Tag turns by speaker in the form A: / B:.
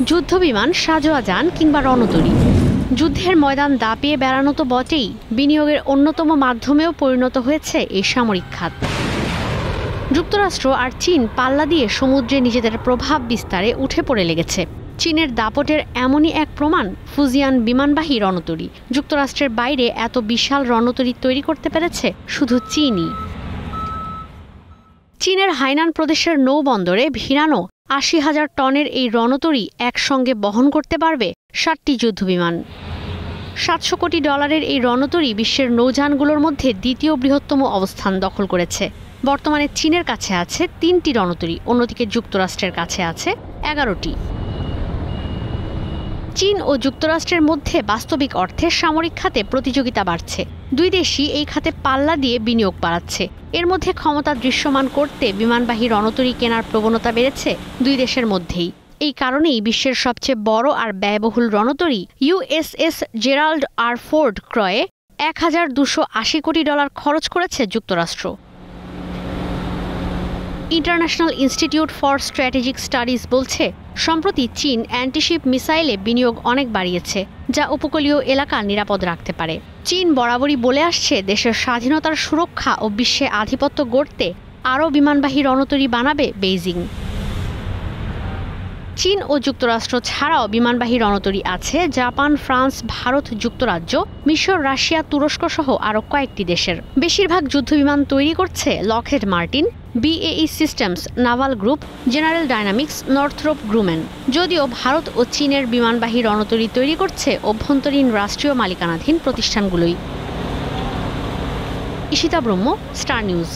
A: যুদ্ধবিমান, সাঁজোয়া যান কিংবা রণতরী, যুদ্ধের ময়দান দাপিয়ে বেড়ানো তো বটেই, বিনিয়োগের অন্যতম মাধ্যমেও পরিণত হয়েছে এই সামরিক খাত। যুক্তরাষ্ট্র আর চীন পাল্লা দিয়ে সমুদ্রে নিজেদের প্রভাব বিস্তারে উঠে পড়ে লেগেছে। চীনের দাপটের এমনই এক প্রমাণ ফুজিয়ান বিমানবাহী রণতরী। যুক্তরাষ্ট্রের বাইরে এত বিশাল রণতরী তৈরি করতে পেরেছে শুধু চীনই। চীনের হাইনান প্রদেশের নৌবন্দরে ভিড়ানো ৮০,০০০ টনের এই রণতরী একসঙ্গে বহন করতে পারবে ৬০টি যুদ্ধবিমান। $৭০০ কোটি এই রণতরী বিশ্বের নৌযানগুলোর মধ্যে দ্বিতীয় বৃহত্তম অবস্থান দখল করেছে। বর্তমানে চীনের কাছে আছে ৩টি রণতরী, অন্যদিকে যুক্তরাষ্ট্রের কাছে আছে ১১টি। চীন ও যুক্তরাষ্ট্রের মধ্যে বাস্তবিক অর্থে সামরিক খাতে প্রতিযোগিতা বাড়ছে। দুই দেশই এই খাতে পাল্লা দিয়ে বিনিয়োগ বাড়াচ্ছে। এর মধ্যে ক্ষমতা দৃশ্যমান করতে বিমানবাহী রণতরী কেনার প্রবণতা বেড়েছে দুই দেশের মধ্যেই। এই কারণেই বিশ্বের সবচেয়ে বড় আর ব্যয়বহুল রণতরী USS জেরাল্ড আর ফোর্ড ক্রয়ে $১,২৮০ কোটি খরচ করেছে যুক্তরাষ্ট্র। International institute for strategic studies বলছে, সম্প্রতি চীন অ্যান্টিশিপ মিসাইলে বিনিয়োগ অনেক বাড়িয়েছে, যা উপকূলীয় এলাকা নিরাপদ রাখতে পারে। চীন বরাবরই বলে আসছে, দেশের স্বাধীনতার সুরক্ষা ও বিশ্বে আধিপত্য গড়তে আরও বিমানবাহী রণতরী বানাবে বেইজিং। চীন ও যুক্তরাষ্ট্র ছাড়াও বিমানবাহী রণতরী আছে জাপান, ফ্রান্স, ভারত, যুক্তরাজ্য, মিশর, রাশিয়া, তুরস্ক সহ আরও কয়েকটি দেশের। বেশিরভাগ যুদ্ধবিমান তৈরি করছে Lockheed Martin, BAE systems, naval group, General Dynamics, Northrop Grumman. যদিও ভারত ও চীনের বিমানবাহী রণতরী তৈরি করছে অভ্যন্তরীণ রাষ্ট্রীয় মালিকানাধীন প্রতিষ্ঠানগুলোই। ঈশিতা ব্রহ্ম, স্টার নিউজ।